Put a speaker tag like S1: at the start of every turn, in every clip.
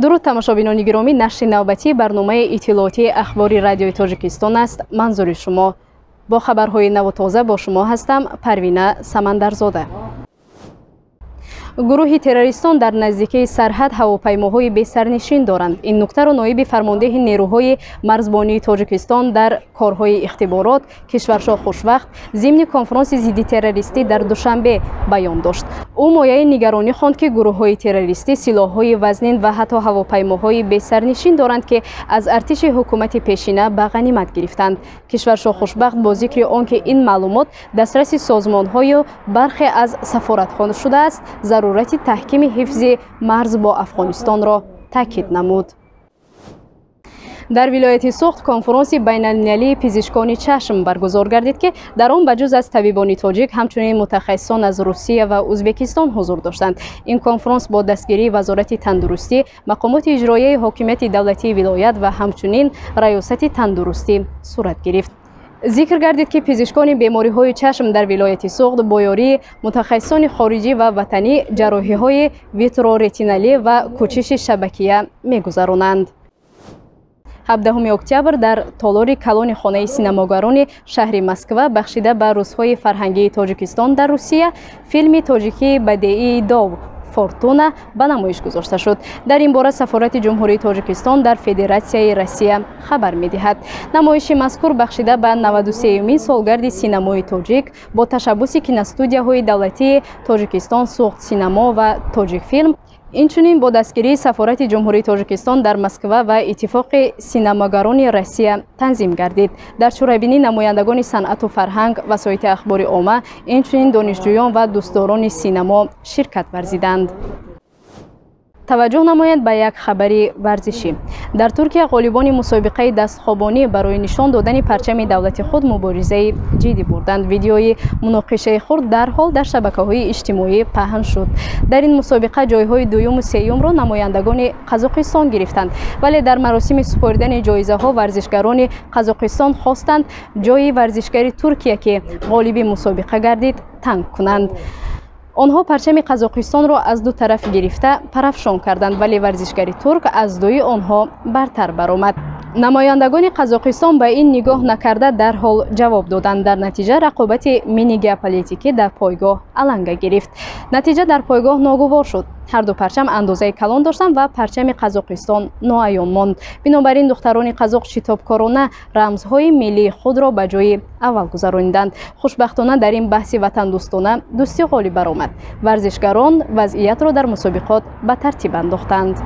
S1: дуруд тамошобинони гиромӣ, нашри навбатии барномаи иттилоотии ахбори радиои Тоҷикистон аст. манзури шумо бо хабарҳои наву тоза бо шумо ҳастам. Парвина Самандарзода. гурӯҳи террористон дар наздикии сарҳад ҳавопаймоҳои бесарнишин доранд. Ин нуктаро ноиби фармондеҳи нерӯҳои марзбонии Тоҷикистон дар корҳои ихтиборот Кишваршоҳ Хушвақт зимни конфронси зидди террористӣ дар душанбе баён дошт. ӯ мояи нигаронӣ хонд, ки гурӯҳҳои террористӣ силоҳҳои вазнин ва ҳатто ҳавопаймоҳои бесарнишин доранд, ки аз артиши ҳукумати пешина ба ғанимат гирифтанд. Кишваршоҳ Хушбахт бо зикри он ки ин маълумот дастраси созмонҳо ё бархе аз сафоратхона шудааст, зарурати таҳкими ҳифзи марз бо Афғонистонро таъкид намуд. дар вилояти Суғд конфронси байналмилалии пизишкони чашм баргузор гардид, ки дар он ба ҷуз аз табибони тоҷик ҳамчунин мутахассисон аз Русия ва Ӯзбекистон ҳузур доштанд. Ин конфронс бо дастгирии Вазорати тандурустӣ, мақомоти иҷроияи ҳокимияти давлатии вилоят ва ҳамчунин раёсати тандурустӣ сурат гирифт. зикр гардид, ки пизишкони бемориҳои чашм дар вилояти Суғд бо ёрии мутахассисони хориҷӣ ва ватанӣ ҷарроҳиҳои витроретиналӣ ва кӯчиши шабакия мегузаронанд. 17 октябр дар толори калони хонаи синамогарони шаҳри Москва бахшида ба Рӯзҳои фарҳангии Тоҷикистон дар Русия филми тоҷикии бадеии Дов Фортуна ба намоиш гузошта шуд. дар ин бора сафорати ҷумҳурии Тоҷикистон дар Федератсияи Россия хабар медиҳад. намоиши мазкур бахшида ба 93-юмин солгарди синамои тоҷик бо ташаббуси киностудияҳои давлатии Тоҷикистон, Суғд синамо ва Тоҷикфилм, инчунин бо дастгирии сафорати ҷумҳурии Тоҷикистон дар Москва ва иттифоқи синамогарони Россия танзим гардид. дар чорабинӣ намояндагони санъату фарҳанг, васоити ахбори омма, инчунин донишҷӯён ва дӯстдорони синамо ширкат варзиданд. таваҷҷӯҳ намоед ба як хабари варзишӣ. дар Туркия ғолибони мусобиқаи дастхобонӣ барои нишон додани парчами давлати худ муборизаи ҷиддӣ бурданд. видеои муноқишаи хурд дарҳол дар шабакаҳои иҷтимоӣ паҳн шуд. дар ин мусобиқа ҷойҳои дуюму сеюмро намояндагони Қазоқистон гирифтанд, вале дар маросими супоридани ҷоизаҳо варзишгарони Қазоқистон хостанд ҷои варзишгари Туркия, ки ғолиби мусобиқа гардид, танг кунанд. онҳо парчами Қазоқистонро аз ду тараф гирифта парафшон карданд, вале варзишгари турк аз дуи онҳо бартар баромад. намояндагони Қазоқистон ба ин нигоҳ накарда дарҳол ҷавоб доданд. дар натиҷа рақобати мини геополитикӣ дар пойгоҳ аланга гирифт. натиҷа дар пойгоҳ ногувор шуд. ҳарду парчам андозаи калон доштанд ва парчами Қазоқистон ноаён монд. бинобар ин духтарони қазоқ шитобкорона рамзҳои миллии худро ба ҷои аввал гузаронинданд. хушбахтона дар ин баҳси ватандӯстона дӯстӣ ғолиб баромад. варзишгарон вазъиятро дар мусобиқот ба тартиб андохтанд.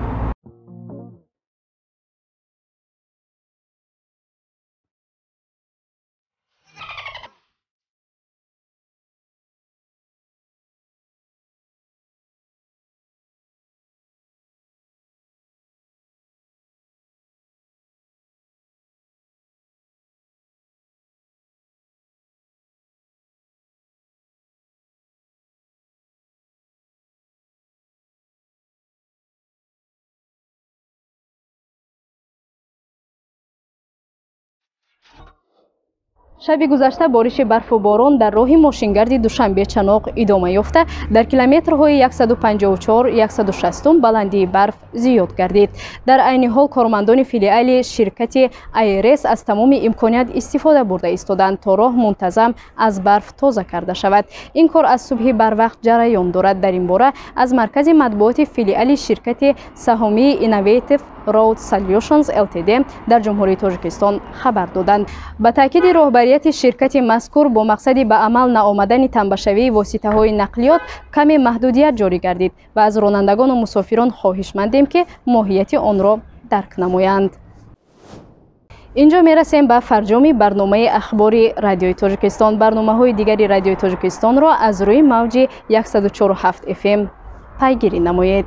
S1: шаби гузашта бориши барфу борон дар роҳи мошингарди Душанбе-Чаноқ идома ёфта, дар километрҳои 154-160 баландии барф зиёд гардид. дар айни ҳол кормандони филиали ширкати АРС аз тамоми имконият истифода бурда истоданд, то роҳ мунтазам аз барф тоза карда шавад. ин кор аз субҳи барвақт ҷараён дорад. дар ин бора аз маркази матбуоти филиали ширкати саҳомии Innovative Road Solutions Ltd дар ҷумҳурии Тоҷикистон хабар доданд. ба таъкиди роҳбарияти ширкати мазкур бо мақсади ба амал наомадани танбашавии воситаҳои нақлиёт каме маҳдудият ҷорӣ гардид ва аз ронандагону мусофирон хоҳишмандем, ки моҳияти онро дарк намоянд. инҷо мерасем ба фарҷоми барномаи ахбори радиои Тоҷикистон. барномаҳои дигари радиои Тоҷикистонро аз рӯи мавҷи 104.7 FM пайгирӣ намоед.